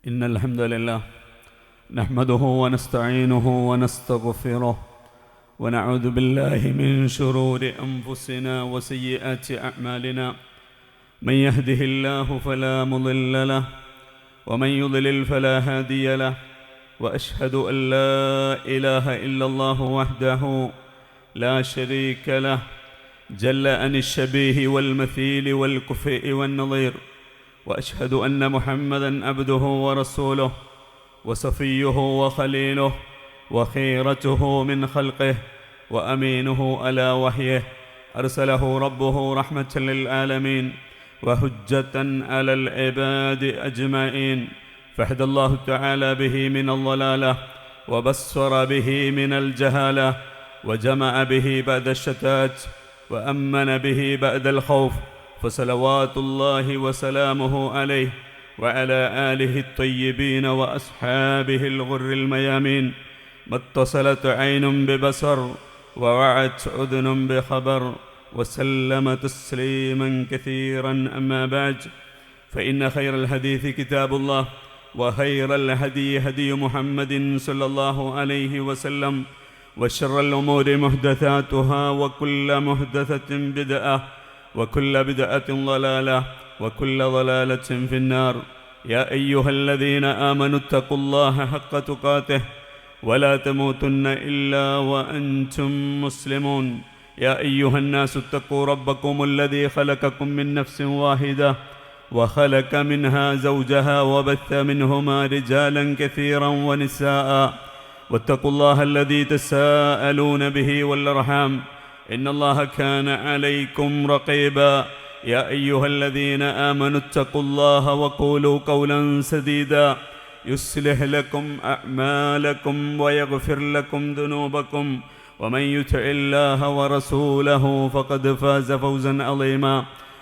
إن الحمد لله نحمده ونستعينه ونستغفره ونعوذ بالله من شرور أنفسنا وسيئات أعمالنا من يهده الله فلا مضل له ومن يضلل فلا هادي له وأشهد أن لا إله إلا الله وحده لا شريك له جل عن الشبيه والمثيل والكفء والنظير وأشهد أن محمدًا عبده ورسوله وصفيه وخليله وخيرته من خلقه وأمينه على وحيه أرسله ربه رحمة للعالمين وحجة على العباد أجمعين فهدى الله تعالى به من الضلالة وبصر به من الجهالة وجمع به بعد الشتات وأمن به بعد الخوف فصلوات الله وسلامه عليه وعلى آله الطيبين وأصحابه الغر الميامين ما اتصلت عين ببصر ووعت أذن بخبر وسلم تسليما كثيرا أما بعد فإن خير الحديث كتاب الله وخير الهدي هدي محمد صلى الله عليه وسلم وشر الأمور محدثاتها وكل محدثة بدعة وكل بدعة ضلالة وكل ضلالة في النار يا أيها الذين آمنوا اتقوا الله حق تقاته ولا تموتن إلا وأنتم مسلمون يا أيها الناس اتقوا ربكم الذي خلقكم من نفس واحدة وخلق منها زوجها وبث منهما رجالا كثيرا ونساء واتقوا الله الذي تساءلون به والأرحام إن الله كان عليكم رقيبا يا أيها الذين آمنوا اتقوا الله وقولوا قولا سديدا يصلح لكم أعمالكم ويغفر لكم ذنوبكم ومن يطع الله ورسوله فقد فاز فوزا عظيما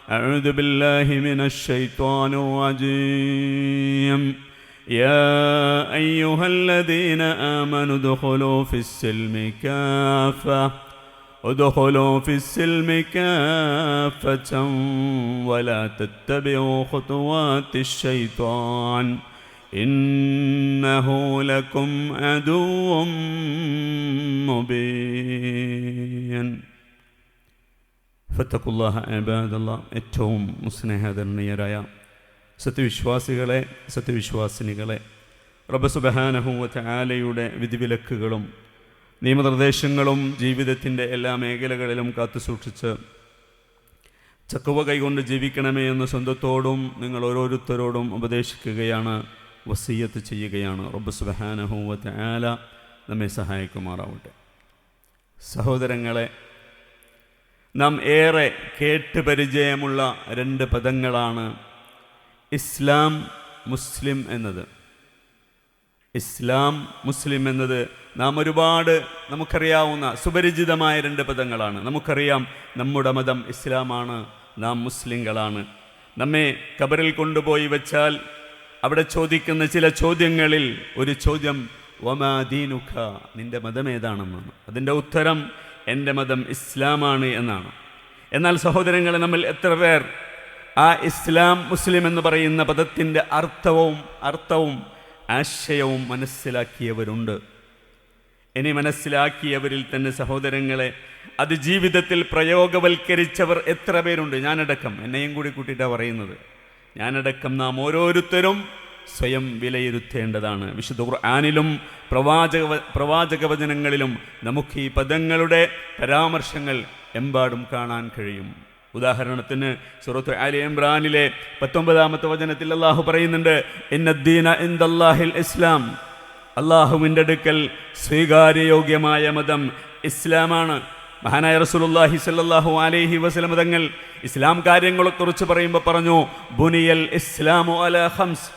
أعوذ بالله من الشيطان الرجيم يا أيها الذين آمنوا ادخلوا في السلم كافة ولا تتبعوا خطوات الشيطان إنه لكم عدو مبين فاتقوا الله عباد الله ഏറ്റവും സ്നേഹധന്യരായ സത്യവിശ്വാസികളെ സത്യവിശ്വാസിനികളെ റബ്ബ് സുബ്ഹാനഹു വ തആലയുടെ വിധിവിലക്കുകളും നിയമനിർദ്ദേശങ്ങളും ജീവിതത്തിൻ്റെ എല്ലാ മേഖലകളിലും കാത്തുസൂക്ഷിച്ച് ചക്കുവ കൈകൊണ്ട് ജീവിക്കണമേ എന്ന് സ്വന്തത്തോടും നിങ്ങൾ ഓരോരുത്തരോടും ഉപദേശിക്കുകയാണ്, വസിയ്യത്ത് ചെയ്യുകയാണ്. റബ്ബ് സുബ്ഹാനഹു വ തആല നമ്മെ സഹായിക്കുമാറാവട്ടെ. സഹോദരങ്ങളെ, നാം ഏറെ കേട്ട് പരിചയമുള്ള രണ്ട് പദങ്ങളാണ് ഇസ്ലാം, മുസ്ലിം എന്നത്. ഇസ്ലാം, മുസ്ലിം എന്നത് നാം ഒരുപാട് നമുക്കറിയാവുന്ന സുപരിചിതമായ രണ്ട് പദങ്ങളാണ്. നമുക്കറിയാം നമ്മുടെ മതം ഇസ്ലാമാണ്, നാം മുസ്ലിങ്ങളാണ്. നമ്മെ ഖബറിൽ കൊണ്ടുപോയി വെച്ചാൽ അവിടെ ചോദിക്കുന്ന ചില ചോദ്യങ്ങളിൽ ഒരു ചോദ്യം വമാ ദീനുക, നിൻ്റെ മതം ഏതാണെന്നാണ്. അതിൻ്റെ ഉത്തരം എൻ്റെ മതം ഇസ്ലാമാണ് എന്നാണ്. എന്നാൽ സഹോദരങ്ങളെ, നമ്മൾ എത്ര പേർ ആ ഇസ്ലാം, മുസ്ലിം എന്ന് പറയുന്ന പദത്തിൻ്റെ അർത്ഥവും ആശയവും മനസ്സിലാക്കിയവരുണ്ട്? ഇനി മനസ്സിലാക്കിയവരിൽ തന്നെ സഹോദരങ്ങളെ, അത് ജീവിതത്തിൽ പ്രയോഗവൽക്കരിച്ചവർ എത്ര പേരുണ്ട്? ഞാനടക്കം, എന്നെയും കൂടി കൂട്ടിയിട്ടാണ് പറയുന്നത്. ഞാനടക്കം നാം ഓരോരുത്തരും സ്വയം വിലയിരുത്തേണ്ടതാണ്. വിശുദ്ധ ഖുർആനിലും പ്രവാചക വചനങ്ങളിലും നമുക്ക് ഈ പദങ്ങളുടെ പരാമർശങ്ങൾ എമ്പാടും കാണാൻ കഴിയും. ഉദാഹരണത്തിന് സൂറത്ത് ആലി ഇംറാനിലെ 19-ാമത്തെ വചനത്തിൽ അല്ലാഹു പറയുന്നുണ്ട്, ഇന്നദ്ദീന ഇൻദല്ലാഹിൽ ഇസ്ലാം, അല്ലാഹുവിൻ്റെ അടുക്കൽ സ്വീകാര്യയോഗ്യമായ മതം ഇസ്ലാമാണ്. മഹാനായ റസൂലുള്ളാഹി സ്വല്ലല്ലാഹു അലൈഹി വസല്ലം തങ്ങൾ ഇസ്ലാം കാര്യങ്ങളെക്കുറിച്ച് പറയുമ്പോൾ പറഞ്ഞു, ബുനിയൽ ഇസ്ലാമു അലാ ഖംസ്,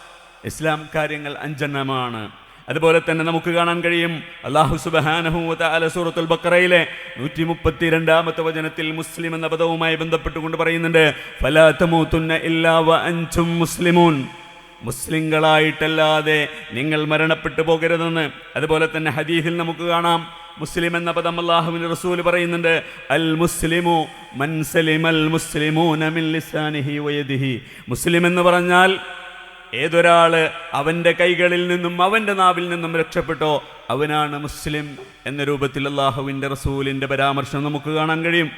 ഇസ്ലാം കാര്യങ്ങൾ 5 അതുപോലെ തന്നെ നമുക്ക് കാണാൻ കഴിയും അല്ലാഹു സുബ്ഹാനഹു വ തആല സൂറത്തുൽ ബഖറയിലെ 132-ാമത്തെ വചനത്തിൽ മുസ്ലിം എന്ന പദവുമായി ബന്ധപ്പെട്ടുകൊണ്ട് പറയുന്നുണ്ട്, ഫലാ തമൂതുന്ന ഇല്ലാ വ അൻതും മുസ്ലിമൂൻ, മുസ്ലിങ്ങളായിട്ടല്ലാതെ നിങ്ങൾ മരണപ്പെട്ടു പോകരുതെന്ന്. അതുപോലെ തന്നെ ഹദീസിൽ നമുക്ക് കാണാം, മുസ്ലിം എന്ന പദം അല്ലാഹുവിൻ്റെ റസൂൽ പറയുന്നുണ്ട്, അൽ മുസ്ലിമു മൻ സലിമൽ മുസ്ലിമൂന മിൻ ലിസാനിഹി വ യദിഹി. മുസ്ലിം എന്ന് പറഞ്ഞാൽ ഏതൊരാള് അവൻ്റെ കൈകളിൽ നിന്നും അവൻ്റെ നാവിൽ നിന്നും രക്ഷപ്പെട്ടോ അവനാണ് മുസ്ലിം എന്ന രൂപത്തിൽ അല്ലാഹുവിൻ്റെ റസൂലിൻ്റെ പരാമർശം നമുക്ക് കാണാൻ കഴിയും.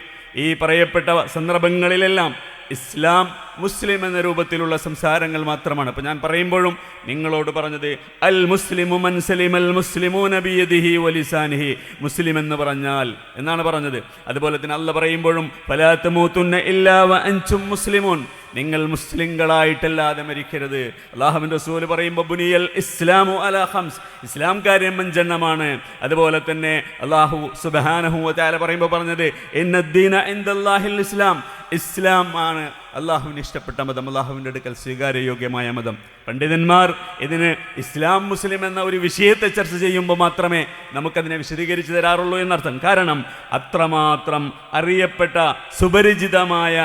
ഈ പറയപ്പെട്ട സന്ദർഭങ്ങളിലെല്ലാം ഇസ്ലാം മുസ്ലിം എന്ന രൂപത്തിലുള്ള സംസാരങ്ങൾ മാത്രമാണ്. അപ്പോൾ ഞാൻ പറയുമ്പോഴും നിങ്ങളോട് പറഞ്ഞത് അൽ മുസ്ലിമു മൻ സലിമൽ മുസ്ലിമൂന ബിയദിഹി വലിസാനിഹി, മുസ്ലിം എന്ന് പറഞ്ഞാൽ എന്നാണ് പറഞ്ഞത്. അതുപോലെ തന്നെ അല്ലാഹ് പറയുമ്പോഴും ഫലാ തമൂതുന്ന ഇല്ലാ വഅൻതും മുസ്ലിമൂൻ, നിങ്ങൾ മുസ്ലിങ്ങളായിട്ടല്ലാതെ മരിക്കരുത്. അല്ലാഹുവിൻ്റെ റസൂൽ പറയുമ്പോൾ ബുനിയൽ ഇസ്ലാമു അലാ ഖംസ്, ഇസ്ലാം കാര്യം 5 എണ്ണമാണ്. അതുപോലെ തന്നെ അല്ലാഹു സുബ്ഹാനഹു വ തആല പറയുമ്പോൾ പറഞ്ഞത് ഇന്നദ്ദീന ഇൻദല്ലാഹിൽ ഇസ്ലാം, ഇസ്ലാം ആണ് അള്ളാഹുവിന് ഇഷ്ടപ്പെട്ട മതം, അള്ളാഹുവിൻ്റെ അടുക്കൽ സ്വീകാര്യയോഗ്യമായ മതം. പണ്ഡിതന്മാർ ഇതിന് ഇസ്ലാം മുസ്ലിം എന്ന ഒരു വിഷയത്തെ ചർച്ച ചെയ്യുമ്പോൾ മാത്രമേ നമുക്കതിനെ വിശദീകരിച്ചു തരാറുള്ളൂ എന്നർത്ഥം. കാരണം അത്രമാത്രം അറിയപ്പെട്ട സുപരിചിതമായ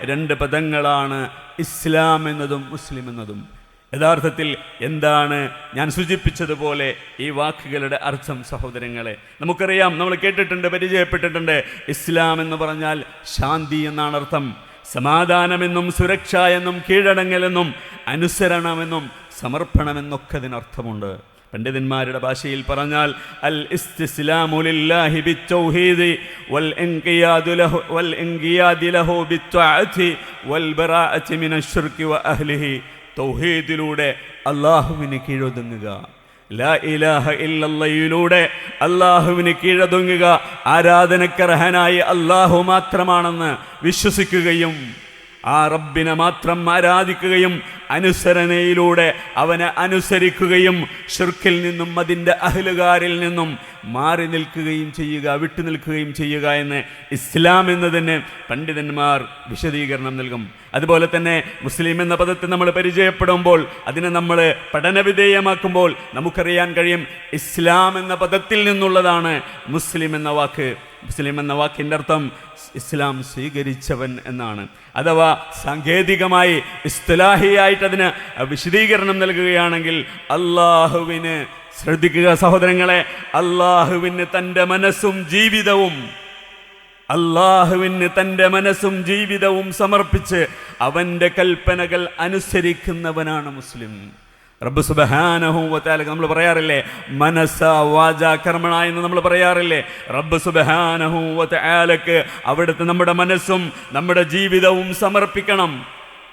2 പദങ്ങളാണ് ഇസ്ലാം എന്നതും മുസ്ലിം എന്നതും. യഥാർത്ഥത്തിൽ എന്താണ് ഞാൻ സൂചിപ്പിച്ചതുപോലെ ഈ വാക്കുകളുടെ അർത്ഥം സഹോദരങ്ങളെ നമുക്കറിയാം, നമ്മൾ കേട്ടിട്ടുണ്ട്, പരിചയപ്പെട്ടിട്ടുണ്ട്. ഇസ്ലാം എന്ന് പറഞ്ഞാൽ ശാന്തി എന്നാണ് അർത്ഥം. സമാധാനമെന്നും സുരക്ഷ എന്നും കീഴടങ്ങലെന്നും അനുസരണമെന്നും സമർപ്പണമെന്നൊക്കെ അതിനർത്ഥമുണ്ട്. പണ്ഡിതന്മാരുടെ ഭാഷയിൽ പറഞ്ഞാൽ അൽ ഇസ്തിസ്ലാമു ലില്ലാഹി ബിത്തൗഹീദി വൽ ഇൻഖിയാദി ലഹു ബിത്വഅതി വൽ ബറാഅതി മിനശ്ശിർകി വ അഹ്ലിഹി, തൗഹീദിലൂടെ അല്ലാഹുവിന് കീഴൊതുങ്ങുക, ലാ ഇലാഹ ഇല്ലല്ലാഹിലൂടെ അല്ലാഹുവിന് കീഴൊതുങ്ങുക, ആരാധനക്കർഹനായി അല്ലാഹു മാത്രമാണെന്ന് വിശ്വസിക്കുകയും ആ റബ്ബിനെ മാത്രം ആരാധിക്കുകയും അനുസരണയിലൂടെ അവനെ അനുസരിക്കുകയും ശിർക്കിൽ നിന്നും അതിൻ്റെ അഹ്ലുകാരിൽ നിന്നും മാറി നിൽക്കുകയും ചെയ്യുക, വിട്ടുനിൽക്കുകയും ചെയ്യുക എന്ന് ഇസ്ലാം എന്നതിന് പണ്ഡിതന്മാർ വിശദീകരണം നൽകും. അതുപോലെ തന്നെ മുസ്ലിം എന്ന പദത്തെ നമ്മൾ പരിചയപ്പെടുമ്പോൾ, അതിനെ നമ്മൾ പഠനവിധേയമാക്കുമ്പോൾ നമുക്കറിയാൻ കഴിയും ഇസ്ലാം എന്ന പദത്തിൽ നിന്നുള്ളതാണ് മുസ്ലിം എന്ന വാക്ക്. മുസ്ലിം എന്ന വാക്കിൻ്റെ അർത്ഥം ഇസ്ലാം സ്വീകരിച്ചവൻ എന്നാണ്. അഥവാ സാങ്കേതികമായി ഇസ്തിലാഹിയായിട്ട് അതിന് വിശദീകരണം നൽകുകയാണെങ്കിൽ അല്ലാഹുവിന്, ശ്രദ്ധിക്കുക സഹോദരങ്ങളെ, അല്ലാഹുവിന് തൻ്റെ മനസ്സും ജീവിതവും, അല്ലാഹുവിന് തൻ്റെ മനസ്സും ജീവിതവും സമർപ്പിച്ച് അവൻ്റെ കൽപ്പനകൾ അനുസരിക്കുന്നവനാണ് മുസ്ലിം. റബ്ബ് സുബ്ഹാനഹു വ തആല നമ്മൾ പറയാറില്ലേ മനസ്സ വാച കർമ്മണ എന്ന് നമ്മൾ പറയാറില്ലേ. റബ്ബ് സുബ്ഹാനഹു വ തആലക്ക് അവിടുത്തെ നമ്മുടെ മനസ്സും നമ്മുടെ ജീവിതവും സമർപ്പിക്കണം.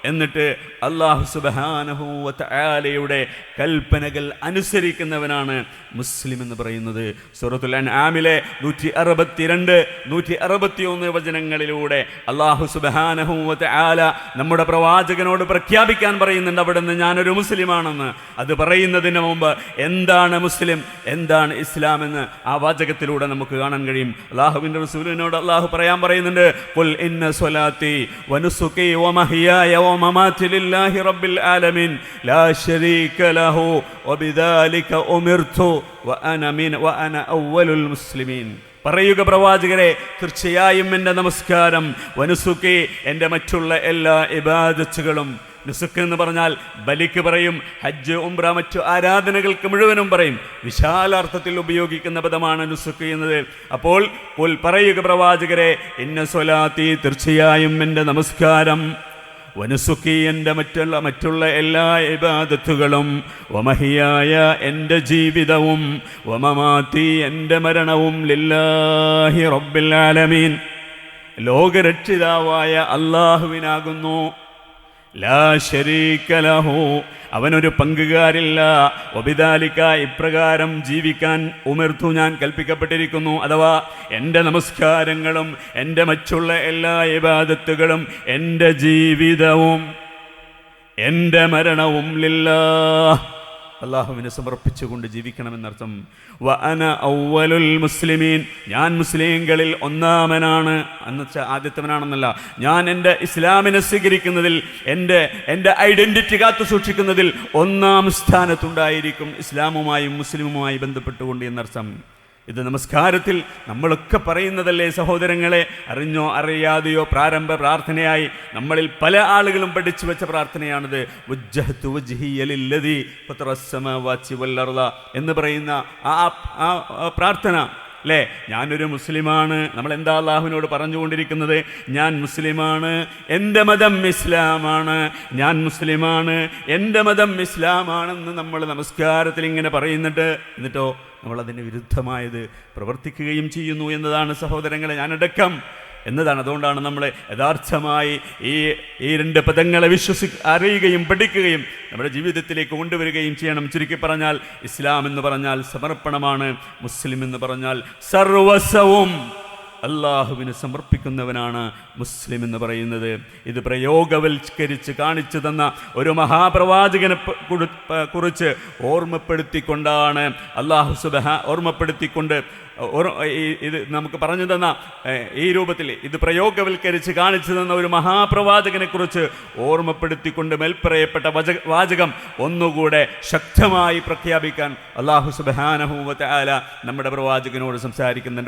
എന്നിട്ട് അല്ലാഹു സുബ്ഹാനഹു വ തആലയുടെ കൽപ്പനകൾ അനുസരിക്കുന്നവനാണ് മുസ്ലിം എന്ന് പറയുന്നത്. സൂറത്തുൽ അൻആമിലെ 162, 161 വചനങ്ങളിലൂടെ അല്ലാഹു സുബ്ഹാനഹു വ തആല നമ്മുടെ പ്രവാചകനോട് പ്രഖ്യാപിക്കാൻ പറയുന്നുണ്ട് അവിടുന്ന് ഞാനൊരു മുസ്ലിമാണെന്ന്. അത് പറയുന്നതിന് മുമ്പ് എന്താണ് മുസ്ലിം, എന്താണ് ഇസ്ലാം എന്ന് ആ വാചകത്തിലൂടെ നമുക്ക് കാണാൻ കഴിയും. അല്ലാഹുവിൻ്റെ റസൂലിനോട് അല്ലാഹു പറയാൻ പറയുന്നുണ്ട് ഖുൽ ഇന്ന സ്വലാത്തി വനുസുകി വമഹ്യായ വമമാതി ലില്ലാഹി റബ്ബിൽ ആലമീൻ ലാ ശരീക ലഹു വബിദാലിക ഉമിർതു വഅന അവ്വലുൽ മുസ്ലിമീൻ. പറയുക പ്രവാചകരെ, തീർച്ചയായും എൻ്റെ നമസ്കാരം, വനുസുകി എൻ്റെ മറ്റുള്ള എല്ലാ ഇബാദത്തുകളും. നുസുക്ക് എന്ന് പറഞ്ഞാൽ ബലിക്ക് പറയും, ഹജ്ജ്, ഉംറ, മറ്റു ആരാധനകൾക്ക് മുഴുവനും പറയും. വിശാലാർത്ഥത്തിൽ ഉപയോഗിക്കുന്ന പദമാണ് നുസുക്ക് എന്നത്. അപ്പോൾ പറയുക പ്രവാചകരെ, ഇന്ന സ്വലാത്തി, തീർച്ചയായും എൻ്റെ നമസ്കാരം, വനുസുക്കി എൻ്റെ മറ്റുള്ള എല്ലാ ഇബാദത്തുകളും, വമഹിയായ എൻ്റെ ജീവിതവും, വമമാതി എൻ്റെ മരണവും, ലില്ലാഹി റബ്ബിൽ ആലമീൻ ലോകരക്ഷിതാവായ അല്ലാഹുവിനാകുന്നു. ലാ ശരീക ലഹു അവനൊരു പങ്കുകാരില്ല. വബിദാലിക ഇപ്രകാരം ജീവിക്കാൻ ഉമിർത്തു ഞാൻ കൽപ്പിക്കപ്പെട്ടിരിക്കുന്നു. അഥവാ എൻ്റെ നമസ്കാരങ്ങളും എൻ്റെ മറ്റുള്ള എല്ലാ ഇബാദത്തുകളും എൻ്റെ ജീവിതവും എൻ്റെ മരണവും ലില്ലാഹ് അല്ലാഹുവിനെ സമർപ്പിച്ചുകൊണ്ട് ജീവിക്കണമെന്നർത്ഥം. വഅന അവ്വലുൽ മുസ്ലിമീൻ ഞാൻ മുസ്ലിങ്ങളിൽ ഒന്നാമനാണ് എന്നുവെച്ചാൽ ആദ്യത്തവനാണെന്നല്ല. ഞാൻ എൻ്റെ ഇസ്ലാമിനെ സ്വീകരിക്കുന്നതിൽ, എൻ്റെ ഐഡൻറ്റിറ്റി കാത്തു സൂക്ഷിക്കുന്നതിൽ ഒന്നാം സ്ഥാനത്തുണ്ടായിരിക്കും ഇസ്ലാമുമായും മുസ്ലിമുമായി ബന്ധപ്പെട്ടുകൊണ്ട് എന്നർത്ഥം. ഇത് നമസ്കാരത്തിൽ നമ്മളൊക്കെ പറയുന്നതല്ലേ സഹോദരങ്ങളെ, അറിഞ്ഞോ അറിയാതെയോ പ്രാരംഭ പ്രാർത്ഥനയായി നമ്മളിൽ പല ആളുകളും പഠിച്ചു വെച്ച പ്രാർത്ഥനയാണിത്. വജ്ജഹ്തു വജ്ഹിയ ലില്ലദീ ഫതറസ് സമാവാതി വൽ അർള എന്ന് പറയുന്ന ആ പ്രാർത്ഥന അല്ലേ? ഞാനൊരു മുസ്ലിമാണ്. നമ്മൾ എന്താ അള്ളാഹുവിനോട് പറഞ്ഞുകൊണ്ടിരിക്കുന്നത്? ഞാൻ മുസ്ലിമാണ്, എൻ്റെ മതം ഇസ്ലാമാണ്. ഞാൻ മുസ്ലിമാണ്, എൻ്റെ മതം ഇസ്ലാമാണെന്ന് നമ്മൾ നമസ്കാരത്തിൽ ഇങ്ങനെ എന്നിട്ടോ നമ്മളതിന് വിരുദ്ധമായത് പ്രവർത്തിക്കുകയും ചെയ്യുന്നു എന്നതാണ് സഹോദരങ്ങളെ, ഞാനടക്കം എന്നതാണ്. അതുകൊണ്ടാണ് നമ്മൾ യഥാർത്ഥമായി ഈ രണ്ട് പദങ്ങളെ അറിയുകയും പഠിക്കുകയും നമ്മുടെ ജീവിതത്തിലേക്ക് കൊണ്ടുവരികയും ചെയ്യണം. ചുരുക്കി പറഞ്ഞാൽ ഇസ്ലാം എന്ന് പറഞ്ഞാൽ സമർപ്പണമാണ്, മുസ്ലിം എന്ന് പറഞ്ഞാൽ സർവസ്വവും അള്ളാഹുവിന് സമർപ്പിക്കുന്നവനാണ് മുസ്ലിം എന്ന് പറയുന്നത്. ഇത് പ്രയോഗവൽക്കരിച്ച് കാണിച്ചു തന്ന ഒരു മഹാപ്രവാചകനെ കുറിച്ച് ഓർമ്മപ്പെടുത്തിക്കൊണ്ടാണ് ഓർമ്മപ്പെടുത്തിക്കൊണ്ട് ഇത് നമുക്ക് പറഞ്ഞു തന്ന ഈ രൂപത്തിൽ ഇത് പ്രയോഗവൽക്കരിച്ച് കാണിച്ചു തന്ന ഒരു മഹാപ്രവാചകനെ കുറിച്ച് ഓർമ്മപ്പെടുത്തിക്കൊണ്ട് മേൽപ്പറയപ്പെട്ട വാചകം ഒന്നുകൂടെ ശക്തമായി പ്രഖ്യാപിക്കാൻ അല്ലാഹു സുബ്ഹാനഹു വ തആല നമ്മുടെ പ്രവാചകനോട്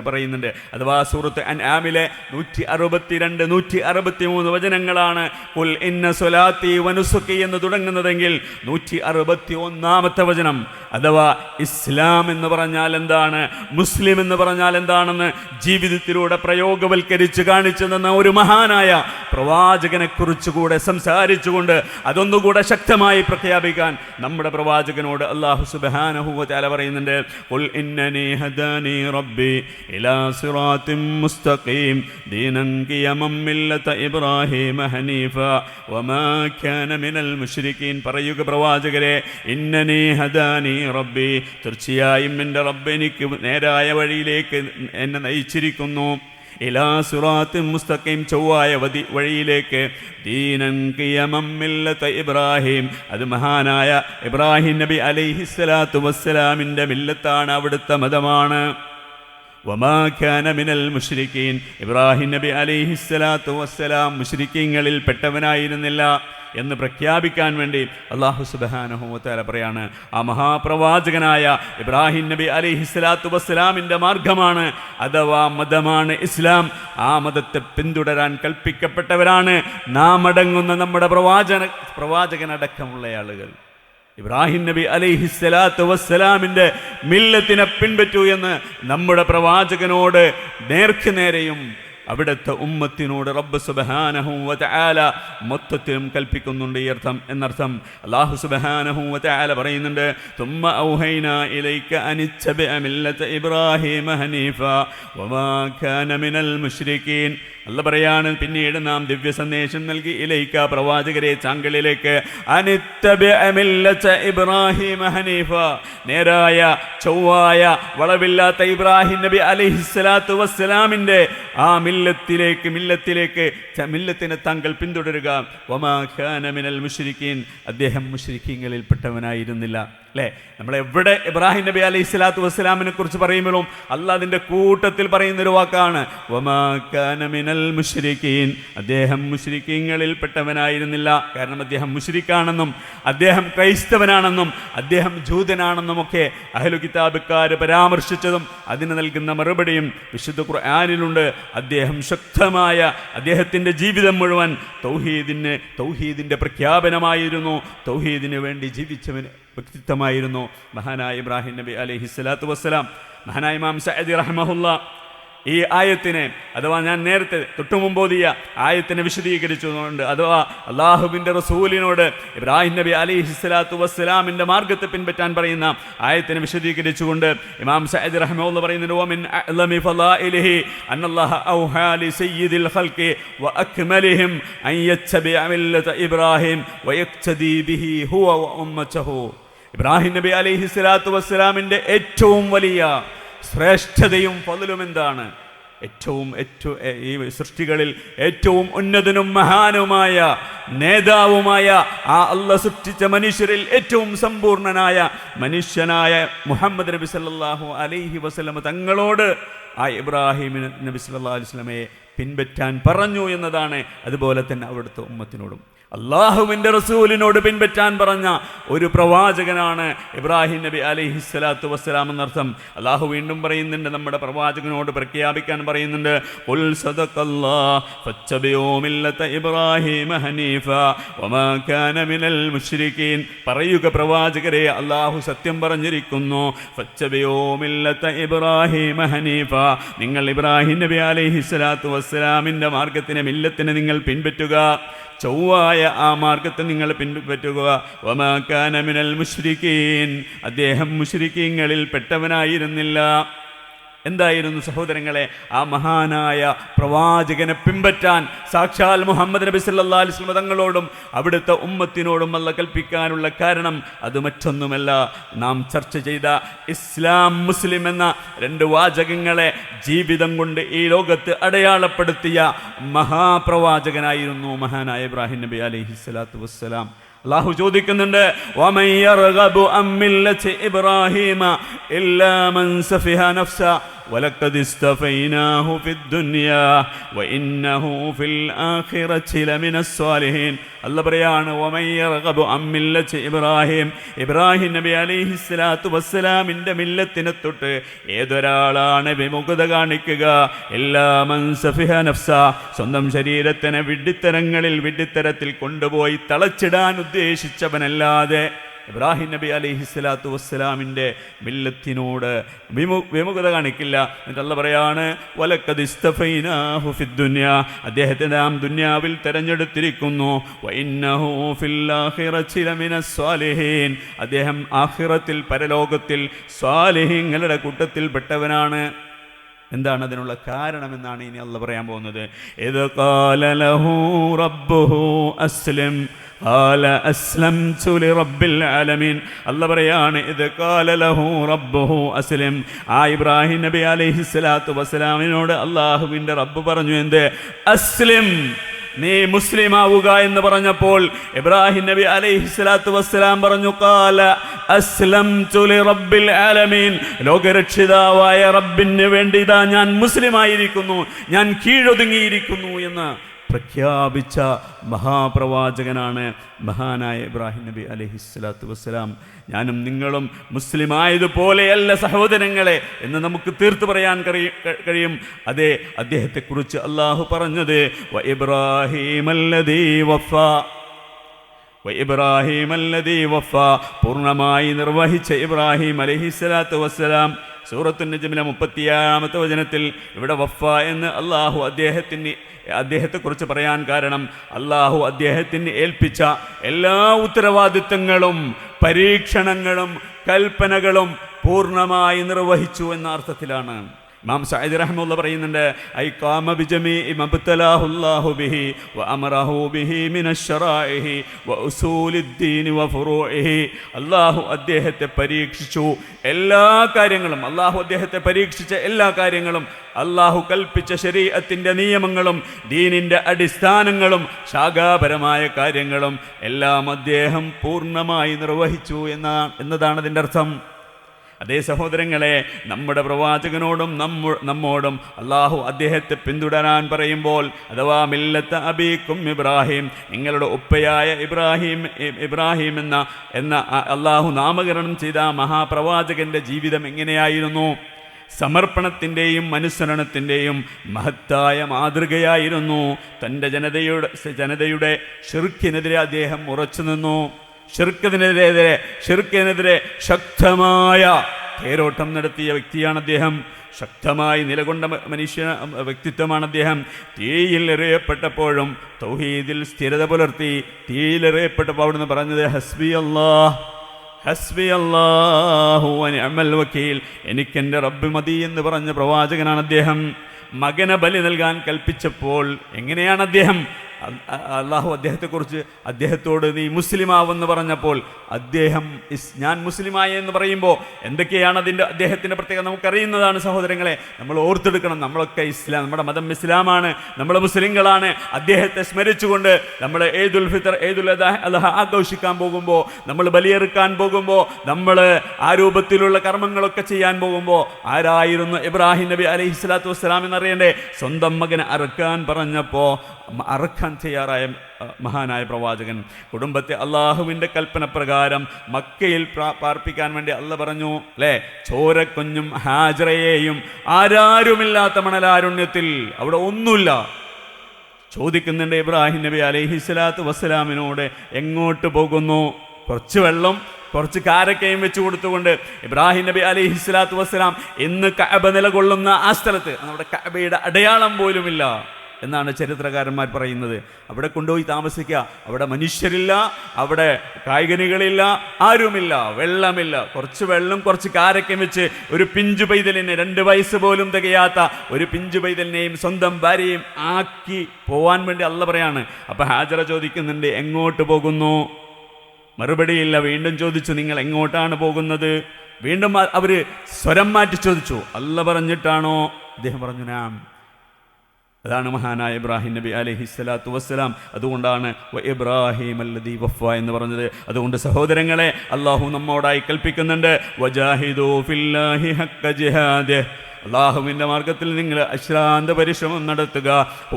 പറയുന്നുണ്ട്. അഥവാ സൂറത്ത് അൻആമിലെ 162 163 വചനങ്ങളാണ് ഖുൽ ഇന്ന സ്വലാത്തി വനുസുക്കി എന്ന് തുടങ്ങുന്നതെങ്കിൽ 161ാമത്തെ വചനം അഥവാ ഇസ്ലാം എന്ന് പറഞ്ഞാൽ എന്താണ്, മുസ്ലിം എന്ന് പറഞ്ഞാൽ എന്താണെന്ന് ജീവിതത്തിലൂടെ പ്രയോഗവൽക്കരിച്ച് കാണിച്ചു തന്ന ഒരു മഹാനായ പ്രവാചകനെ കുറിച്ചുകൂടെ സംസാരിച്ചുകൊണ്ട് അതൊന്നുകൂടെ ശക്തമായി പ്രഖ്യാപിക്കാൻ നമ്മുടെ പ്രവാചകനോട് അല്ലാഹു സുബ്ഹാനഹു വ തആല പറയുന്നുണ്ട്. ഖുൽ ഇന്നനി ഹദാനി റബ്ബി ഇലാ സിറാത്തിൻ മുസ്തഖീം ദീനൻ ഖിയമൻ മില്ലത ഇബ്രാഹീമ ഹനീഫ വമാ കാന മിനൽ മുശ്രികീൻ. പറയുക പ്രവാചകരെ, ഇന്നനി ഹദാനി റബ്ബി, തീർച്ചയായും എൻ്റെ റബ്ബ് എനിക്ക് നേരായ വഴിയിലേക്ക് എന്നെ നയിച്ചിരിക്കുന്നു. ഇലാ സിറാത്തിൻ മുസ്തഖീം, ചൊവ്വായ വഴിയിലേക്ക്. ദീനൻ ഖിയമൻ മില്ലത ഇബ്രാഹിം, അത് മഹാനായ ഇബ്രാഹിം നബി അലൈഹിസ്സലാത്തു വസ്സലാമിൻ്റെ മില്ലത്താണ്, അവിടുത്തെ മതമാണ്. വമാ കാന മിനൽ മുശ്രികീൻ, ഇബ്രാഹിം നബി അലൈഹിസ്സലാത്തു വസ്സലാം മുശ്രിക്കീങ്ങളിൽ പെട്ടവനായിരുന്നില്ല എന്ന് പ്രഖ്യാപിക്കാൻ വേണ്ടി അല്ലാഹു സുബ്ഹാനഹു വ തആല പറയാണ്, ആ മഹാപ്രവാചകനായ ഇബ്രാഹിം നബി അലൈഹിസ്സലാത്തു വസ്സലാമിൻ്റെ മാർഗമാണ് അഥവാ മതമാണ് ഇസ്ലാം. ആ മതത്തെ പിന്തുടരാൻ കൽപ്പിക്കപ്പെട്ടവരാണ് നാം അടങ്ങുന്ന നമ്മുടെ പ്രവാചകനടക്കമുള്ള ആളുകൾ. ഇബ്രാഹിം നബി അലൈഹിസ്സലാത്തു വസ്സലാമിൻ്റെ മില്ലത്തിനെ പിൻപറ്റൂ എന്ന് നമ്മുടെ പ്രവാചകനോട് നേർക്കുനേരെയും അവിടുത്തെ ഉമ്മത്തിനോട് റബ്ബ് സുബ്ഹാനഹു വ തആല മൊത്തത്തിലും കൽപ്പിക്കുന്നുണ്ട് എന്നർത്ഥം. അല്ലാഹു സുബ്ഹാനഹു വ തആല പറയുന്നുണ്ട്, തുമ്മ ഔഹൈനാ ഇലൈക അനിത്തബിഅ മില്ലത ഇബ്രാഹീമ ഹനീഫ വമാ കാന മിനൽ മുശ്രികീൻ. അല്ല പറയാണ്, പിന്നീട് നാം ദിവ്യ സന്ദേശം നൽകി ഇലൈക, പ്രവാചകരെ താങ്കളിലേക്ക്, അനിത്തബിഅ മില്ലത ഇബ്രാഹീമ ഹനീഫ, നേരായ ചൊവ്വായ വളവില്ലാത്ത ഇബ്രാഹിം നബി അലൈഹിസ്സലാത്തു വസ്സലാമിൻ്റെ ആ മില്ലത്തിനെ താങ്കൾ പിന്തുടരുക. വമാ കാന മിനൽ മുശ്രികീൻ, അദ്ദേഹം മുശ്രിക്കീങ്ങളിൽ പെട്ടവനായിരുന്നില്ല. അല്ലേ? നമ്മളെവിടെ ഇബ്രാഹിം നബി അലൈഹിസ്സലാത്തു വസ്സലാമിനെ കുറിച്ച് പറയുമ്പോഴും അല്ലാഹ് അതിൻ്റെ കൂട്ടത്തിൽ പറയുന്നൊരു വാക്കാണ് വമാ കാന മിനൽ മുശ്രികീൻ, അദ്ദേഹം മുശ്രിക്കീങ്ങളിൽ പെട്ടവനായിരുന്നില്ല. കാരണം അദ്ദേഹം മുശ്രിക്കാണെന്നും അദ്ദേഹം ക്രൈസ്തവനാണെന്നും അദ്ദേഹം ജൂതനാണെന്നും ഒക്കെ അഹ്ലു കിതാബുകാർ പരാമർശിച്ചതും അതിന് നൽകുന്ന മറുപടിയും വിശുദ്ധ ഖുർആനിലുണ്ട്. അദ്ദേഹം ശക്തമായ അദ്ദേഹത്തിൻ്റെ ജീവിതം മുഴുവൻ തൗഹീദിൻ്റെ പ്രഖ്യാപനമായിരുന്നു, തൗഹീദിന് വേണ്ടി ജീവിച്ചവന് വ്യക്തിത്വമായിരുന്നു മഹാനായ ഇബ്രാഹിം നബി അലൈഹിസ്സലാത്തു വസ്സലാം. മഹാനായ ഇമാം സഅദി റഹ്മഹുല്ലാ ഈ ആയത്തിനെ, അഥവാ ഞാൻ നേരത്തെ തൊട്ടുമുമ്പോതിയ ആയത്തിനെ വിശദീകരിച്ചുകൊണ്ട്, അഥവാ അള്ളാഹുവിൻ്റെ റസൂലിനോട് ഇബ്രാഹിം നബി അലൈഹിസ്സലാത്തു വസ്സലാമിൻ്റെ മാർഗത്തെ പിൻപറ്റാൻ പറയുന്ന ആയത്തിനെ വിശദീകരിച്ചുകൊണ്ട് ഇമാം സഅദി റഹ്മഹുല്ലാ പറയുന്നുണ്ട്, വമിൻ അഅ്ലമി ഫളാഇലിഹി അന്നല്ലാഹ ഔഹാ ലിസയ്യിദിൽ ഖൽഖി വഅക്മലിഹിം അൻ യത്തബിഅ മില്ലത ഇബ്രാഹിം വയഖ്തദി ബിഹി ഹുവ വഉമ്മതുഹു. ഇബ്രാഹിം നബി അലൈഹിസ്സലാത്തു വസ്സലാമിൻ്റെ ഏറ്റവും വലിയ ശ്രേഷ്ഠതയും ഫളലും എന്താണ്? ഈ സൃഷ്ടികളിൽ ഏറ്റവും ഉന്നതനും മഹാനുമായ നേതാവുമായ ആ അല്ലാഹ് സൃഷ്ടിച്ച മനുഷ്യരിൽ ഏറ്റവും സമ്പൂർണനായ മനുഷ്യനായ മുഹമ്മദ് നബി സല്ലല്ലാഹു അലൈഹി വസല്ലം തങ്ങളോട് ആ ഇബ്രാഹിം നബി സല്ലല്ലാഹു അലൈഹി വസല്ലമയെ പിൻപറ്റാൻ പറഞ്ഞു എന്നതാണ്. അതുപോലെ തന്നെ അവിടുത്തെ ഉമ്മത്തിനോടും അള്ളാഹുവിൻ്റെ റസൂലിനോട് പിൻപറ്റാൻ പറഞ്ഞ ഒരു പ്രവാചകനാണ് ഇബ്രാഹിം നബി അലൈഹിസ്സലാത്തു വസ്സലാം എന്നർത്ഥം. അള്ളാഹു വീണ്ടും പറയുന്നുണ്ട്, നമ്മുടെ പ്രവാചകനോട് പ്രഖ്യാപിക്കാൻ പറയുന്നുണ്ട്, ഖുൽ സദഖല്ലാഹ് ഫത്തബിഊ മില്ലത ഇബ്രാഹീമ ഹനീഫ വമാ കാന മിനൽ മുശ്രികീൻ. പറയുക പ്രവാചകരെ, അള്ളാഹു സത്യം പറഞ്ഞിരിക്കുന്നു. ഫത്തബിഊ മില്ലത ഇബ്രാഹീമ ഹനീഫ, നിങ്ങൾ ഇബ്രാഹിം നബി അലൈഹിസ്സലാത്തു വസ്സലാമിൻ്റെ മാർഗത്തിനെ, മില്ലത്തിനെ നിങ്ങൾ പിൻപറ്റുക, ചൊവ്വായ ആ മാർഗത്തെ നിങ്ങൾ പിൻപറ്റുക. വമാ കാന മിനൽ മുശ്രികീൻ, അദ്ദേഹം മുശ്രിക്കീങ്ങളിൽ പെട്ടവനായിരുന്നില്ല. എന്തായിരുന്നു സഹോദരങ്ങളെ? ആ മഹാനായ പ്രവാചകനെ പിൻപറ്റാൻ സാക്ഷാൽ മുഹമ്മദ് നബി സല്ലല്ലാഹു അലൈഹി വസല്ലം തങ്ങളോടും അവിടുത്തെ ഉമ്മത്തിനോടും അല്ലാഹു കൽപ്പിക്കാനുള്ള കാരണം അത് മറ്റൊന്നുമല്ല, നാം ചർച്ച ചെയ്ത ഇസ്ലാം, മുസ്ലിം എന്ന രണ്ട് വാചകങ്ങളെ ജീവിതം കൊണ്ട് ഈ ലോകത്ത് അടയാളപ്പെടുത്തിയ മഹാപ്രവാചകനായിരുന്നു മഹാനായ ഇബ്രാഹിം നബി അലൈഹിസ്സലാത്തു വസ്സലാം. അല്ലാഹു ചോദിക്കുന്നുണ്ട്, വമൻ യർഗബു അൻ മില്ലത്തി ഇബ്രാഹീമ ഇല്ലാ മൻ സഫിഹ നഫ്സ വലഖദ് ഇസ്തഫൈനാഹു ഫിദ്ദുനിയാ വഇന്നഹു ഫിൽ ആഖിറതി ലമിനസ് സ്വാലിഹീൻ. അല്ലാഹു പറയാണ്, വമൻ യർഗബു അൻ മില്ലത്തി ഇബ്രാഹീം, ഇബ്രാഹിം നബി അലൈഹിസ്സലാത്തു വസ്സലാമിൻ്റെ മില്ലത്തിനെ തൊട്ട് ഏതൊരാളാണ് വിമുഖത കാണിക്കുക, ഇല്ലാ മൻ സഫിഹ നഫ്സ, സ്വന്തം ശരീരത്തിനെ വിഡ്ഢിത്തരത്തിൽ കൊണ്ടുപോയി തളച്ചിടാൻ ഉദ്ദേശിച്ചവനല്ലാതെ ഇബ്രാഹിം നബി അലൈഹിസ്സലാത്തു വസ്സലാമിൻ്റെ മില്ലത്തിനോട് വിമുഖത കാണിക്കില്ല. എന്നിട്ട് അല്ലാഹു പറയാണ്, വലഖദ് ഇസ്തഫൈനാഹു ഫിദ്ദുനിയാ, അദ്ദേഹത്തെ നാം ദുനിയാവിൽ തെരഞ്ഞെടുത്തിരിക്കുന്നു. വഇന്നഹു ഫിൽ ആഖിറതി ലമിനസ് സ്വാലിഹീൻ, അദ്ദേഹം ആഖിറത്തിൽ, പരലോകത്തിൽ സ്വാലിഹീങ്ങളുടെ കൂട്ടത്തിൽ പെട്ടവനാണ്. എന്താണ് അതിനുള്ള കാരണമെന്നാണ് ഇനി അല്ലാഹു പറയാൻ പോകുന്നത്. ഇദ് ഖാല ലഹു റബ്ബുഹു അസ്ലിം ഖാല അസ്ലംതു ലിറബ്ബിൽ ആലമീൻ. അല്ലാഹു പറയാണ്, ഇദ് ഖാല ലഹു റബ്ബുഹു അസ്ലിം, ആ ഇബ്രാഹിം നബി അലൈഹിസ്സലാത്തു വസ്സലാമിനോട് അല്ലാഹുവിൻ്റെ റബ്ബ് പറഞ്ഞു, എന്ത്? അസ്ലിം, നീ മുസ്ലിം ആവുക എന്ന് പറഞ്ഞപ്പോൾ ഇബ്രാഹിം നബി അലൈഹിസ്സലാത്തു വസ്സലാം പറഞ്ഞു, ഖാല അസ്ലംതു ലിറബ്ബിൽ ആലമീൻ, ലോകരക്ഷിതാവായ റബ്ബിന് വേണ്ടി ഇതാ ഞാൻ മുസ്ലിമായിരിക്കുന്നു, ഞാൻ കീഴൊതുങ്ങിയിരിക്കുന്നു എന്ന് പ്രഖ്യാപിച്ച മഹാപ്രവാചകനാണ് മഹാനായ ഇബ്രാഹിം നബി അലൈഹിസ്സലാത്തു വസ്സലാം. ഞാനും നിങ്ങളും മുസ്ലിമായതുപോലെയല്ല സഹോദരങ്ങളെ എന്ന് നമുക്ക് തീർത്തു പറയാൻ കഴിയും. അതെ, അദ്ദേഹത്തെക്കുറിച്ച് അള്ളാഹു പറഞ്ഞത്, വഇബ്രാഹീമല്ലദീ വഫാ, പൂർണ്ണമായി നിർവഹിച്ച ഇബ്രാഹിം അലൈഹിസ്സലാത്തു വസ്സലാം. സൂറത്തുൻ നജ്മിലെ 37-ാമത്തെ വചനത്തിൽ ഇവിടെ വഫ എന്ന് അള്ളാഹു അദ്ദേഹത്തെക്കുറിച്ച് പറയാൻ കാരണം, അള്ളാഹു അദ്ദേഹത്തിന് ഏൽപ്പിച്ച എല്ലാ ഉത്തരവാദിത്തങ്ങളും പരീക്ഷണങ്ങളും കൽപ്പനകളും പൂർണ്ണമായി നിർവഹിച്ചു എന്ന അർത്ഥത്തിലാണ്. ഇമാം സഅദി റഹിമഹുല്ലാഹ് പറയുന്നുണ്ട്, ഐ ഖാമ ബിജമീഇ മബ്തലാഹുല്ലാഹു ബിഹി വഅമറഹു ബിഹി മിനശ് ശറാഇഹി വഉസൂലിദ്ദീൻ വഫുറൂഇഹി. അല്ലാഹു അദ്ദേഹത്തെ പരീക്ഷിച്ചു, എല്ലാ കാര്യങ്ങളും, അല്ലാഹു അദ്ദേഹത്തെ പരീക്ഷിച്ച എല്ലാ കാര്യങ്ങളും, അല്ലാഹു കൽപ്പിച്ച ശരീഅത്തിൻ്റെ നിയമങ്ങളും ദീനിൻ്റെ അടിസ്ഥാനങ്ങളും ശാഖാപരമായ കാര്യങ്ങളും എല്ലാം അദ്ദേഹം പൂർണ്ണമായി നിർവഹിച്ചു എന്നതാണ് അതിൻ്റെ അർത്ഥം. അതേ സഹോദരങ്ങളെ, നമ്മുടെ പ്രവാചകനോടും നമ്മോടും അള്ളാഹു അദ്ദേഹത്തെ പിന്തുടരാൻ പറയുമ്പോൾ, അഥവാ മില്ലത്ത അബീക്കും ഇബ്രാഹിം, നിങ്ങളുടെ ഉപ്പയായ ഇബ്രാഹിം എന്ന അള്ളാഹു നാമകരണം ചെയ്ത മഹാപ്രവാചകന്റെ ജീവിതം എങ്ങനെയായിരുന്നു? സമർപ്പണത്തിൻ്റെയും അനുസരണത്തിൻ്റെയും മഹത്തായ മാതൃകയായിരുന്നു. തൻ്റെ ജനതയുടെ ശിർക്കിനെതിരെ അദ്ദേഹം ഉറച്ചു നിന്നു. ഷിർക്കിനെതിരെ ശക്തമായ തേരോട്ടം നടത്തിയ വ്യക്തിയാണ് അദ്ദേഹം. ശക്തമായി നിലകൊണ്ട വ്യക്തിത്വമാണ് അദ്ദേഹം. തീയിൽ എറിയപ്പെട്ടപ്പോഴും തൗഹീദിൽ സ്ഥിരത പുലർത്തി. തീയിൽ എറിയപ്പെട്ടപ്പോൾ അവിടുന്ന് പറഞ്ഞത് ഹസ്ബി അല്ലാഹു വനിഅമൽ വക്കീൽ, എനിക്കെൻ്റെ റബ്ബ് മതി എന്ന് പറഞ്ഞ പ്രവാചകനാണ് അദ്ദേഹം. മകനെ ബലി നൽകാൻ കൽപ്പിച്ചപ്പോൾ എങ്ങനെയാണ് അദ്ദേഹം, അള്ളാഹു അദ്ദേഹത്തോട് നീ മുസ്ലിമാവെന്ന് പറഞ്ഞപ്പോൾ അദ്ദേഹം ഞാൻ മുസ്ലിമായ എന്ന് പറയുമ്പോൾ എന്തൊക്കെയാണ് അദ്ദേഹത്തിൻ്റെ പ്രത്യേകത നമുക്കറിയുന്നതാണ് സഹോദരങ്ങളെ. നമ്മൾ ഓർത്തെടുക്കണം, നമ്മളൊക്കെ ഇസ്ലാം, നമ്മുടെ മതം ഇസ്ലാമാണ്, നമ്മൾ മുസ്ലിങ്ങളാണ്. അദ്ദേഹത്തെ സ്മരിച്ചുകൊണ്ട് നമ്മൾ ഈദുൽ ഫിത്തർ, ഈദുൽ അദ്ഹ ആഘോഷിക്കാൻ പോകുമ്പോൾ, നമ്മൾ ബലിയെറുക്കാൻ പോകുമ്പോൾ, നമ്മൾ ആ രൂപത്തിലുള്ള കർമ്മങ്ങളൊക്കെ ചെയ്യാൻ പോകുമ്പോൾ ആരായിരുന്നു ഇബ്രാഹിം നബി അലൈഹിസ്സലാത്തു വസ്സലാം എന്നറിയണ്ടേ? സ്വന്തം മകനെ അറുക്കാൻ പറഞ്ഞപ്പോൾ അറുക്കാൻ കൊടുക്കാൻ തയ്യാറായ മഹാനായ പ്രവാചകൻ. കുടുംബത്തെ അള്ളാഹുവിൻ്റെ കൽപ്പന പ്രകാരം മക്കയിൽ പാർപ്പിക്കാൻ വേണ്ടി അള്ളാഹ് പറഞ്ഞു അല്ലേ, ചോരക്കുഞ്ഞും ഹാജറയെയും ആരാരുമില്ലാത്ത മണലാരുണ്യത്തിൽ, അവിടെ ഒന്നുമില്ല. ചോദിക്കുന്നുണ്ട് ഇബ്രാഹിം നബി അലൈഹിസ്സലാത്തു വസ്സലാമിനോട്, എങ്ങോട്ട് പോകുന്നു? കുറച്ച് വെള്ളം കുറച്ച് കാരക്കയും വെച്ച് കൊടുത്തുകൊണ്ട് ഇബ്രാഹിം നബി അലൈഹിസ്സലാത്തു വസ്സലാം ഇന്ന് കഅബ നിലകൊള്ളുന്ന ആ സ്ഥലത്ത് നമ്മുടെ കഅബയുടെ അടയാളം പോലുമില്ല എന്നാണ് ചരിത്രകാരന്മാർ പറയുന്നത്. അവിടെ കൊണ്ടുപോയി താമസിക്കുക. അവിടെ മനുഷ്യരില്ല, അവിടെ കായികനികളില്ല, ആരുമില്ല, വെള്ളമില്ല. കുറച്ച് വെള്ളം കുറച്ച് കാരക്കയും വെച്ച് ഒരു പിഞ്ചു പൈതലിനെ, 2 വയസ്സ് പോലും തികയാത്ത ഒരു പിഞ്ചു പൈതലിനെയും സ്വന്തം ഭാര്യയും ആക്കി പോവാൻ വേണ്ടി അള്ളാഹ് പറയാണ്. അപ്പം ഹാജറ ചോദിക്കുന്നുണ്ട്, എങ്ങോട്ട് പോകുന്നു? മറുപടിയില്ല. വീണ്ടും ചോദിച്ചു, നിങ്ങൾ എങ്ങോട്ടാണ് പോകുന്നത്? വീണ്ടും അവർ സ്വരം മാറ്റി ചോദിച്ചു. അള്ളാഹ് പറഞ്ഞിട്ടാണോ? അദ്ദേഹം പറഞ്ഞു നാം. അതാണ് മഹാനായ ഇബ്രാഹിം നബി അലൈഹിസ്സലാത്തു വസ്സലാം. അതുകൊണ്ടാണ് ഇബ്രാഹിം അല്ലദീ വഫ എന്ന് പറഞ്ഞത്. അതുകൊണ്ട് സഹോദരങ്ങളെ, അള്ളാഹു നമ്മോടായി കൽപ്പിക്കുന്നുണ്ട്, വജാഹിദൂ ഫില്ലാഹി ഹഖ്ക ജിഹാദിഹി, അള്ളാഹുവിൻ്റെ മാർഗത്തിൽ നിങ്ങൾ അശ്രാന്ത പരിശ്രമം നടത്തുക.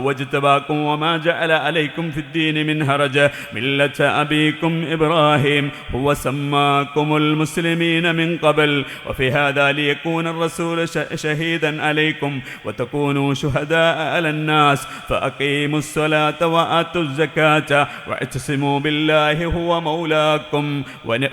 വജ്തബാകും വമാ ജഅല അലൈക്കും ഫിദ്ദീനി മിൻ ഹറജ മില്ലത അബീക്കും ഇബ്രാഹിം ഹുവ സമ്മാകുമുൽ മുസ്ലിമീന മിൻ ഖബൽ വഫി ഹാദാ ലിയകൂന الرسول شهيدا عليكم وتكونوا شهداء على الناس فأقيموا الصلاة وآتوا الزكاة واعتصموا بالله هو مولاكم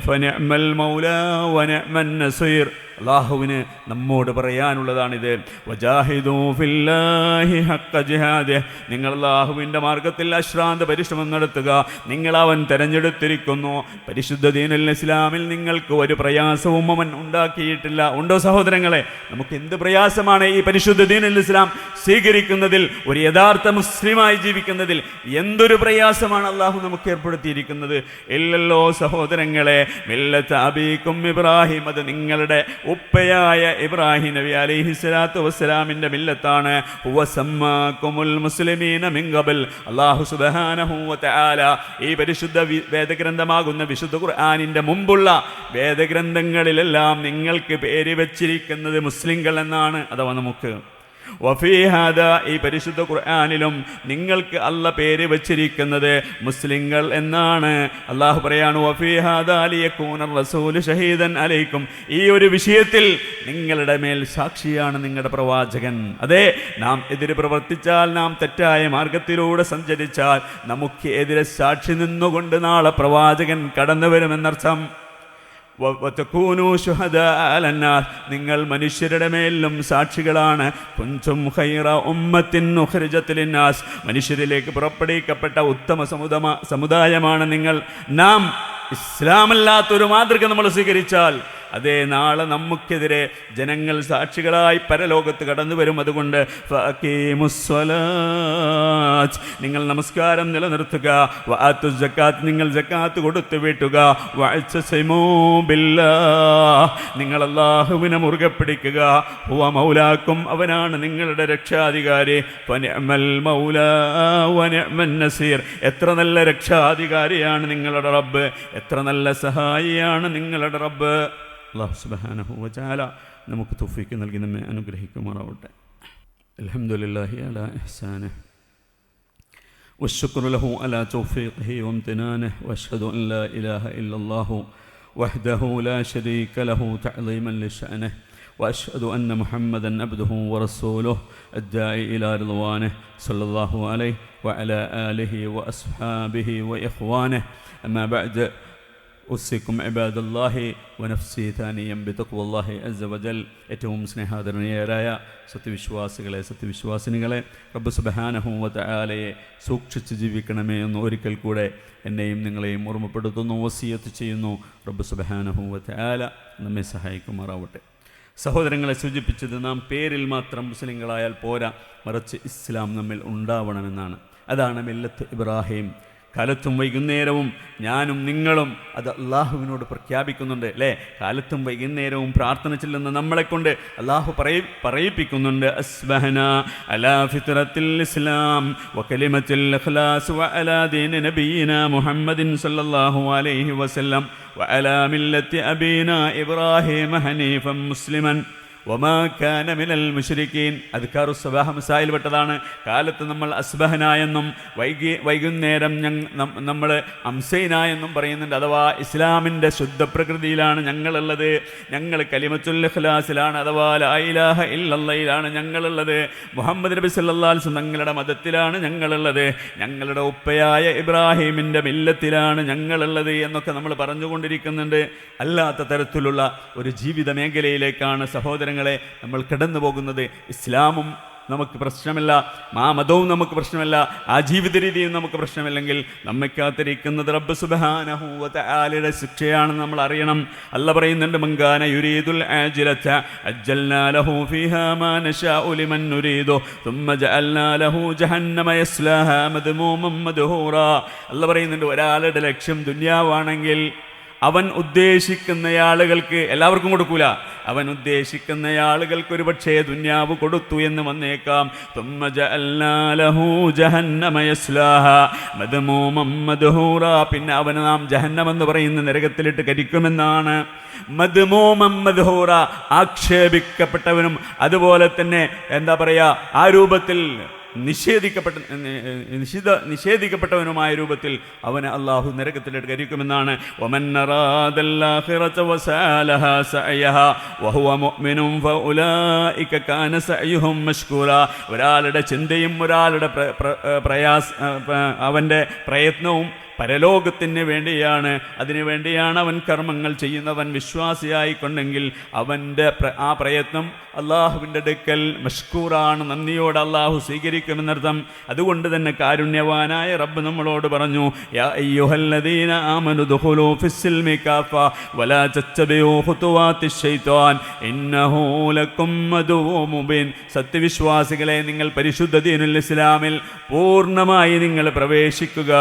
فنعم المولى ونعم النصير. അള്ളാഹുവിന് നമ്മോട് പറയാനുള്ളതാണിത്. വജാഹിദൂ ഫില്ലാഹി ഹഖ്ക ജിഹാദിഹി, നിങ്ങൾ അള്ളാഹുവിൻ്റെ മാർഗത്തിൽ അശ്രാന്ത പരിശ്രമം നടത്തുക. നിങ്ങൾ അവൻ തെരഞ്ഞെടുത്തിരിക്കുന്നു. പരിശുദ്ധ ദീനുൽ ഇസ്ലാമിൽ നിങ്ങൾക്ക് ഒരു പ്രയാസവും അവൻ ഉണ്ടാക്കിയിട്ടില്ല. ഉണ്ടോ സഹോദരങ്ങളെ? നമുക്ക് എന്ത് പ്രയാസമാണ് ഈ പരിശുദ്ധ ദീനുൽ ഇസ്ലാം സ്വീകരിക്കുന്നതിൽ, ഒരു യഥാർത്ഥ മുസ്ലിമായി ജീവിക്കുന്നതിൽ എന്തൊരു പ്രയാസമാണ് അള്ളാഹു നമുക്ക് ഏർപ്പെടുത്തിയിരിക്കുന്നത്? ഇല്ലല്ലോ സഹോദരങ്ങളെ. മില്ലത അബീക്കും ഇബ്രാഹിം, അത് നിങ്ങളുടെ ഉപ്പയായ ഇബ്രാഹിം നബി അലൈഹിസ്സലാത്തു വസ്സലാമിൻ്റെ മില്ലത്താണ്. ഹുവ സമ്മാകുമുൽ മുസ്ലിമീന മിൻ ഖബൽ, അല്ലാഹു സുബ്ഹാനഹു വ തആല ഈ പരിശുദ്ധ വേദഗ്രന്ഥമാകുന്ന വിശുദ്ധ ഖുർആനിൻ്റെ മുമ്പുള്ള വേദഗ്രന്ഥങ്ങളിലെല്ലാം നിങ്ങൾക്ക് പേര് വെച്ചിരിക്കുന്നത് മുസ്ലിങ്ങൾ എന്നാണ്. അഥവാ നമുക്ക് വഫീ ഹാദാ, ഈ പരിശുദ്ധ ഖുർആനിലും നിങ്ങൾക്ക് അല്ല പേര് വച്ചിരിക്കുന്നത് മുസ്ലിങ്ങൾ എന്നാണ്. അള്ളാഹു പറയാണ്, വഫീ ഹാദാ ലിയകൂന റസൂലു ഷഹീദൻ അലൈക്കും, ഈ ഒരു വിഷയത്തിൽ നിങ്ങളുടെ മേൽ സാക്ഷിയാണ് നിങ്ങളുടെ പ്രവാചകൻ. അതെ, നാം എതിര് പ്രവർത്തിച്ചാൽ, നാം തെറ്റായ മാർഗത്തിലൂടെ സഞ്ചരിച്ചാൽ നമുക്ക് എതിരെ സാക്ഷി നിന്നുകൊണ്ട് നാളെ പ്രവാചകൻ കടന്നു വരുമെന്നർത്ഥം. വതകൂനൂ ശുഹദാ അലന്നാസ്, നിങ്ങൾ മനുഷ്യരുടെ മേലും സാക്ഷികളാണ്. കുൻതും ഖൈറ ഉമ്മത്തിൻ ഉഖ്രിജത് ലിന്നാസ്, മനുഷ്യരിലേക്ക് പുറപ്പെടുവിക്കപ്പെട്ട ഉത്തമ സമുദായമാണ് നിങ്ങൾ. നാം ഇസ്ലാമല്ലാത്തൊരു മാതൃക നമ്മൾ സ്വീകരിച്ചാൽ അതേ നാളെ നമുക്കെതിരെ ജനങ്ങൾ സാക്ഷികളായി പരലോകത്ത് കടന്നു വരും. അതുകൊണ്ട് ഫഅഖീമുസ്സലാത്ത്, നിങ്ങൾ നമസ്കാരം നിലനിർത്തുക. വആതു സക്കാത്ത്, നിങ്ങൾ സക്കാത്ത് കൊടുത്തു വീട്ടുക. വഅ്തസിമൂ ബില്ലാഹ്, നിങ്ങൾ അല്ലാഹുവിനെ മുറുകെ പിടിക്കുക. ഹുവ മൗലാക്കും, അവനാണ് നിങ്ങളുടെ രക്ഷാധികാരി. ഫനിഅമൽ മൗലാ വനിഅമൻ നസീർ, എത്ര നല്ല രക്ഷാധികാരിയാണ് നിങ്ങളുടെ റബ്ബ്, എത്ര നല്ല സഹായിയാണ് നിങ്ങളുടെ റബ്ബ്. അല്ലാഹു സുബ്ഹാനഹു വ തആല നമുക്ക് തൗഫീഖ് നൽകി നമ്മെ അനുഗ്രഹിക്കുമാറാവട്ടെ. അൽഹംദുലില്ലാഹി അലാ ഇഹ്സാനിഹി വശുക്റു ലഹു അലാ തൗഫീഖിഹി വംതിനാനിഹി വഅശ്ഹദു അൻ ലാ ഇലാഹ ഇല്ലല്ലാഹു വഹ്ദഹു ലാ ശരീക ലഹു തഅളീമൻ ലിശഅനിഹി വഅശ്ഹദു അന്ന മുഹമ്മദൻ അബ്ദുഹു വറസൂലുഹു അദ്ദാഇ ഇലാ റിദ്വാനിഹി സ്വല്ലല്ലാഹു അലൈഹി വഅലാ ആലിഹി വഅസ്ഹാബിഹി വഇഖ്വാനിഹി. അമ്മാ ബഅദ്, ഉസ്സിക്കും ഇബാദല്ലാഹി വനഫ്സി താനിയം ബിതഖ്വല്ലാഹി അസ്സ വജൽ. ഏറ്റവും സ്നേഹാദരണീയരായ സത്യവിശ്വാസികളെ, സത്യവിശ്വാസിനികളെ, റബ്ബ് സുബ്ഹാനഹു വ തആലയെ സൂക്ഷിച്ച് ജീവിക്കണമേ എന്ന് ഒരിക്കൽ കൂടെ എന്നെയും നിങ്ങളെയും ഓർമ്മപ്പെടുത്തുന്നു, വസിയത്ത് ചെയ്യുന്നു. റബ്ബ് സുബ്ഹാനഹു വ തആല നമ്മെ സഹായിക്കുമാറാവട്ടെ. സഹോദരങ്ങളെ, സൂചിപ്പിച്ചത് നാം പേരിൽ മാത്രം മുസ്ലിങ്ങളായാൽ പോരാ, മറിച്ച് ഇസ്ലാം നമ്മിൽ ഉണ്ടാവണമെന്നാണ്. അതാണ് മില്ലത്ത് ഇബ്രാഹിം. കാലത്തും വൈകുന്നേരവും ഞാനും നിങ്ങളും അത് അള്ളാഹുവിനോട് പ്രഖ്യാപിക്കുന്നുണ്ട് അല്ലേ? കാലത്തും വൈകുന്നേരവും പ്രാർത്ഥന ചെല്ലുന്ന നമ്മളെക്കൊണ്ട് അള്ളാഹു പറയിപ്പിക്കുന്നുണ്ട്, അസ്ബഹനാ അലാ ഫിത്രത്തിൽ ഇസ്ലാം വകലിമത്തിൽ ഇഖ്ലാസ് വഅലാ ദീനി നബിയിനാ മുഹമ്മദിൻ സല്ലല്ലാഹു അലൈഹി വസല്ലം വഅലാ മില്ലത്തി അബീനാ ഇബ്രാഹിം ഹനീഫൻ മുസ്ലിമൻ വമാ കാന മിനൽ മുശ്രിക്കീൻ. അദ്കാറു സ്വബാഹ മസായിൽ പെട്ടതാണ്. കാലത്ത് നമ്മൾ അസ്ബഹന എന്നും വൈകുന്നേരം നമ്മൾ അംസൈന എന്നും പറയുന്നുണ്ട്. അഥവാ ഇസ്ലാമിൻ്റെ ശുദ്ധ പ്രകൃതിയിലാണ് ഞങ്ങളുള്ളത്. ഞങ്ങൾ കലിമത്തുൽ ഇഖ്ലാസിലാണ്, അഥവാ ലാ ഇലാഹ ഇല്ലല്ലാഹിലാണ് ഞങ്ങളുള്ളത്. മുഹമ്മദ് നബി സല്ലല്ലാഹു അലൈഹി വസല്ലം തങ്ങളുടെ മതത്തിലാണ് ഞങ്ങളുള്ളത്. ഞങ്ങളുടെ ഉപ്പയായ ഇബ്രാഹിമിൻ്റെ മില്ലത്തിലാണ് ഞങ്ങളുള്ളത് എന്നൊക്കെ നമ്മൾ പറഞ്ഞുകൊണ്ടിരിക്കുന്നുണ്ട്. അല്ലാത്ത തരത്തിലുള്ള ഒരു ജീവിത മേഖലയിലേക്കാണ് സഹോദരങ്ങളെ നമ്മൾ കടന്നു പോകുന്നത്. ഇസ്ലാമും നമുക്ക് പ്രശ്നമില്ല, മതവും നമുക്ക് പ്രശ്നമല്ല, ആ ജീവിത രീതിയും നമുക്ക് പ്രശ്നമില്ലെങ്കിൽ നമ്മെ കാത്തിരിക്കുന്നത് റബ്ബ് സുബ്ഹാനഹു വ തആലയുടെ ശിക്ഷയാണെന്ന് നമ്മൾ അറിയണം. അല്ലാഹ് പറയുന്നുണ്ട്, മൻകാന യുരീദുൽ ആജിലത അജ്ജൽനാ ലഹു ഫീഹാ മാ നശാഉ ലിമൻ നുരീദു തുമ്മ ജഅൽനാ ലഹു ജഹന്നമ യസ്ലാഹാ മദ്മൂമൻ മദ്ഹൂറാ. അല്ലാഹ് പറയുന്നുണ്ട്, ഒരാളുടെ ലക്ഷ്യം ദുനിയാവാണെങ്കിൽ അവൻ ഉദ്ദേശിക്കുന്ന ആളുകൾക്ക്, എല്ലാവർക്കും കൊടുക്കൂല, അവൻ ഉദ്ദേശിക്കുന്ന ആളുകൾക്ക് ഒരു പക്ഷേ ദുന്യാവ് കൊടുത്തു എന്ന് വന്നേക്കാം. തുമ്മ ജഅൽനാ ലഹു ജഹന്നമ യസ്ലാഹാ മദ്മൂമൻ മദ്ഹൂറാ. പിന്നെ അവന് നാം ജഹന്നം എന്ന് പറയുന്ന നരകത്തിലിട്ട് കരിക്കുമെന്നാണ്. മദ്മൂമൻ മദ്ഹൂറാ, ആക്ഷേപിക്കപ്പെട്ടവനും അതുപോലെ തന്നെ എന്താ പറയുക, ആ രൂപത്തിൽ നിഷേധിക്കപ്പെട്ടവനുമായ രൂപത്തിൽ അവനെ അള്ളാഹു നരകത്തിലിട്ട് കരിക്കുമെന്നാണ്. വമൻ അറാദൽ ആഖിറത വസഅലഹാ സഅയഹാ വഹുവ മുഅ്മിനുൻ ഫഉലൈക കാന സഅയുഹും മഷ്കൂറാ. ഒരാളുടെ ചിന്തയും ഒരാളുടെ അവൻ്റെ പ്രയത്നവും പരലോകത്തിന് വേണ്ടിയാണ്, അതിനു വേണ്ടിയാണ് അവൻ കർമ്മങ്ങൾ ചെയ്യുന്നവൻ വിശ്വാസിയായിക്കൊണ്ടെങ്കിൽ അവൻ്റെ ആ പ്രയത്നം അള്ളാഹുവിൻ്റെ അടുക്കൽ മഷ്കൂറാണ്, നന്ദിയോടെ അള്ളാഹു സ്വീകരിക്കുമെന്നർത്ഥം. അതുകൊണ്ട് തന്നെ കാരുണ്യവാനായ റബ്ബ് നമ്മളോട് പറഞ്ഞു, യാ അയ്യുഹല്ലദീന ആമനു ദുഖുലൂ ഫിസ്സിൽമി കാഫ വലാ തത്തബിഉ ഖുതുവാതിശ് ശൈത്വാൻ ഇന്നഹു ലക്കും അദുവ്വുൻ മുബീൻ. സത്യവിശ്വാസികളെ, നിങ്ങൾ പരിശുദ്ധ ദീനുൽ ഇസ്ലാമിൽ പൂർണ്ണമായി നിങ്ങൾ പ്രവേശിക്കുക.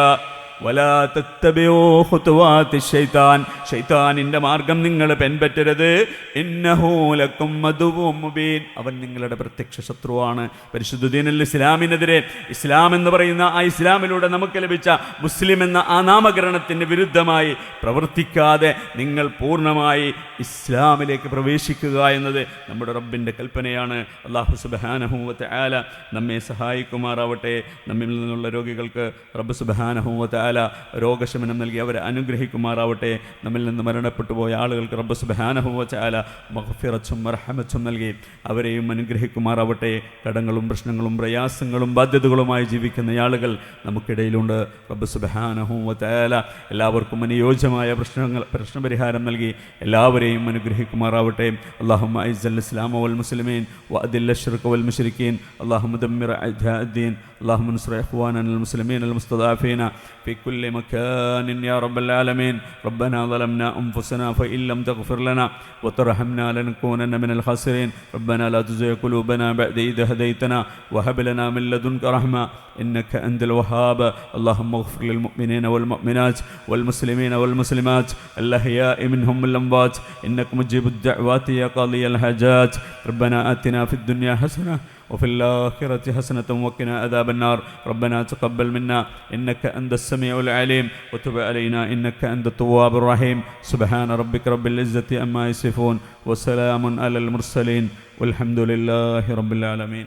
വലാ തത്തബിഉ ഖുതുവാതിശ് ശൈത്താൻ, ശൈത്താനിൻ്റെ മാർഗം നിങ്ങൾ പിൻപറ്റരുത്. ഇന്നഹു ലക്കും അദുവ്വുൻ മുബീൻ, അവൻ നിങ്ങളുടെ പ്രത്യക്ഷ ശത്രുവാണ്. പരിശുദ്ധ ദീനുൽ ഇസ്ലാമിനെതിരെ, ഇസ്ലാം എന്ന് പറയുന്ന ആ ഇസ്ലാമിലൂടെ നമുക്ക് ലഭിച്ച മുസ്ലിം എന്ന ആ നാമകരണത്തിന് വിരുദ്ധമായി പ്രവർത്തിക്കാതെ നിങ്ങൾ പൂർണ്ണമായി ഇസ്ലാമിലേക്ക് പ്രവേശിക്കുക എന്നത് നമ്മുടെ റബ്ബിൻ്റെ കൽപ്പനയാണ്. അല്ലാഹു സുബ്ഹാനഹു വ തആല നമ്മെ സഹായിക്കുമാറാവട്ടെ. നമ്മിൽ നിന്നുള്ള രോഗികൾക്ക് റബ്ബ് സുബ്ഹാനഹു വ തആല രോഗശമനം നൽകി അവരെ അനുഗ്രഹിക്കുമാറാവട്ടെ. നമ്മിൽ നിന്ന് മരണപ്പെട്ടു പോയ ആളുകൾക്ക് റബ്ബ് സുബ്ഹാനഹു വ തആല മഗ്ഫിറത്തും മർഹമത്തും നൽകി അവരെയും അനുഗ്രഹിക്കുമാറാവട്ടെ. കടങ്ങളും പ്രശ്നങ്ങളും പ്രയാസങ്ങളും ബാധ്യതകളുമായി ജീവിക്കുന്ന ആളുകൾ നമുക്കിടയിലുണ്ട്. റബ്ബ് സുബ്ഹാനഹു വ തആല എല്ലാവർക്കും അനുയോജ്യമായ പ്രശ്നപരിഹാരം നൽകി എല്ലാവരെയും അനുഗ്രഹിക്കുമാറാവട്ടെ. അല്ലാഹുമ്മ അഇസ്സൽ ഇസ്ലാമ വൽ മുസ്ലിമീൻ വഅദില്ല അശ്ശിർക വൽ മുശ്രിക്കീൻ. അല്ലാഹുമ്മ ദമ്മിർ അഅദാഅദ്ദീൻ. اللهم انصر إخواننا المسلمين المستضعفين في كل مكان يا رب العالمين. ربنا ظلمنا أنفسنا فإن لم تغفر لنا وترحمنا لنكونن من الخاسرين. ربنا لا تزغ قلوبنا بعد إذ هديتنا وهب لنا من لدنك رحمة إنك أنت الوهاب. اللهم اغفر للمؤمنين والمؤمنات والمسلمين والمسلمات الأحياء منهم والأموات إنك مجيب الدعوات يا قاضي الحاجات. ربنا آتنا في الدنيا حسنة وفي الآخرة حسنة وقنا عذاب النار. ربنا تقبل منا إنك أنت السميع العليم وتب علينا إنك أنت التواب الرحيم. سبحان ربك رب العزة عما يصفون وسلام على المرسلين والحمد لله رب العالمين.